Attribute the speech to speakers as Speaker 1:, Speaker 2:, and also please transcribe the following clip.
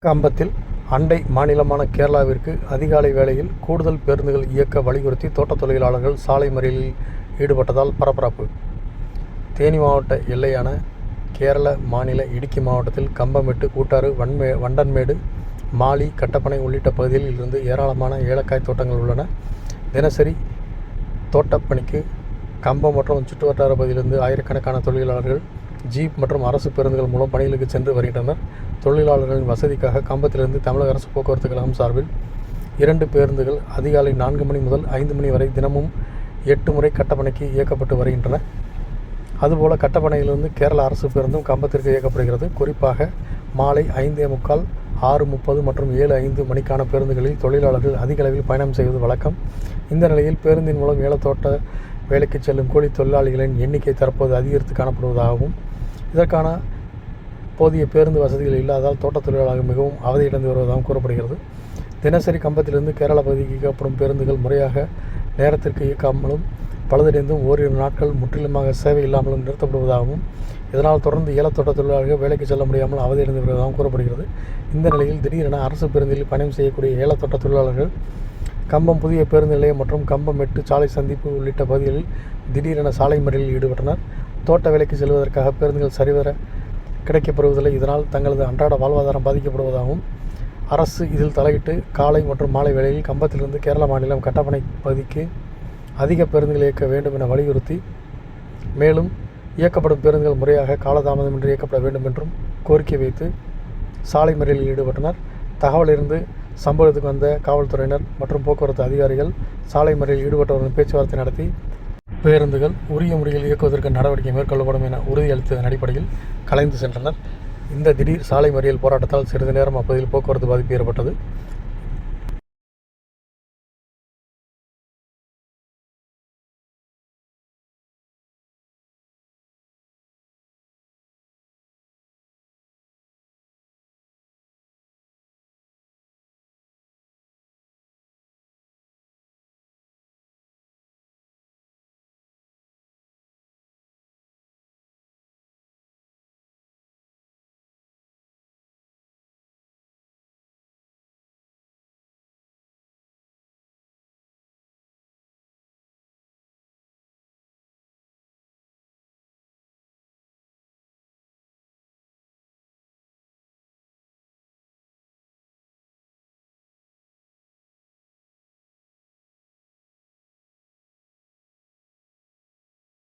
Speaker 1: கம்பத்தில் அண்டை மாநிலமான கேரளாவிற்கு அதிகாலை வேளையில் கூடுதல் பேருந்துகள் இயக்க வலியுறுத்தி தோட்டத் தொழிலாளர்கள் சாலை மறியலில் ஈடுபட்டதால் பரபரப்பு. தேனி மாவட்ட எல்லையான கேரள மாநில இடுக்கி மாவட்டத்தில் கம்பமெட்டு, கூட்டாறு, வண்டன்மேடு, மாலி, கட்டப்பனை உள்ளிட்ட பகுதிகளில் இருந்து ஏராளமான ஏலக்காய் தோட்டங்கள் உள்ளன. தினசரி தோட்டப்பணிக்கு கம்பம் மற்றும் சுற்றுவட்டார பகுதியிலிருந்து ஆயிரக்கணக்கான தொழிலாளர்கள் ஜீப் மற்றும் அரசு பேருந்துகள் மூலம் பணிகளுக்கு சென்று வருகின்றனர். தொழிலாளர்களின் வசதிக்காக கம்பத்திலிருந்து தமிழக அரசு போக்குவரத்து கழகம் சார்பில் 2 பேருந்துகள் அதிகாலை 4 மணி முதல் 5 மணி வரை தினமும் 8 முறை கட்டப்பனைக்கு இயக்கப்பட்டு வருகின்றன. அதுபோல கட்டப்பனையிலிருந்து கேரள அரசு பேருந்தும் கம்பத்திற்கு இயக்கப்படுகிறது. குறிப்பாக மாலை 5:45, 6:30 மற்றும் 7:05 மணிக்கான பேருந்துகளில் தொழிலாளர்கள் அதிக அளவில் பயணம் செய்வது வழக்கம். இந்த நிலையில் பேருந்தின் மூலம் ஏலத்தோட்ட வேலைக்கு செல்லும் கூலி தொழிலாளிகளின் எண்ணிக்கை தற்போது அதிகரித்து காணப்படுவதாகவும், இதற்கான போதிய பேருந்து வசதிகள் இல்லாததால் தோட்ட தொழிலாளர்கள் மிகவும் அவதியடைந்து வருவதாகவும் கூறப்படுகிறது. தினசரி கம்பத்திலிருந்து கேரளா பகுதிக்கு இயக்கப்படும் பேருந்துகள் முறையாக நேரத்திற்கு இயக்காமலும், பழுதடைந்தும் ஓரிரு நாட்கள் முற்றிலுமாக சேவை இல்லாமலும் நிறுத்தப்படுவதாகவும், இதனால் தொடர்ந்து ஏலத்தோட்ட தொழிலாளர்கள் வேலைக்கு செல்ல முடியாமல் அவதியடைந்து வருவதாகவும் கூறப்படுகிறது. இந்த நிலையில் திடீரென அரசு பேருந்தில் பயணம் செய்யக்கூடிய ஏலத்தோட்ட தொழிலாளர்கள் கம்பம் புதிய பேருந்து நிலையம் மற்றும் கம்பமெட்டு சாலை சந்திப்பு உள்ளிட்ட பகுதிகளில் திடீரென சாலை மறியலில் ஈடுபட்டனர். தோட்ட வேலைக்கு செல்வதற்காக பேருந்துகள் சரிவர கிடைக்கப்பெறுவதில்லை. இதனால் தங்களது அன்றாட வாழ்வாதாரம் பாதிக்கப்படுவதாகவும், அரசு இதில் தலையிட்டு காலை மற்றும் மாலை வேளையில் கம்பத்திலிருந்து கேரள மாநிலம் கட்டப்பனை பகுதிக்கு அதிக பேருந்துகள் இயக்க வேண்டும் என வலியுறுத்தி, மேலும் இயக்கப்படும் பேருந்துகள் முறையாக காலதாமதமின்றி இயக்கப்பட வேண்டும் என்றும் கோரிக்கை வைத்து சாலை மறியலில் ஈடுபட்டனர். தகவல் இருந்து சம்பவத்துக்கு வந்த காவல்துறையினர் மற்றும் போக்குவரத்து அதிகாரிகள் சாலை மறியலில் ஈடுபட்டவர்கள் பேச்சுவார்த்தை நடத்தி பேருந்துகள் உரிய முறையில் இயக்குவதற்கு நடவடிக்கை மேற்கொள்ளப்படும் என உறுதியளித்ததன் அடிப்படையில் கலைந்து சென்றனர். இந்த திடீர் சாலை மறியல் போராட்டத்தால் சிறிது நேரம் அப்பகுதியில் போக்குவரத்து பாதிப்பு ஏற்பட்டது.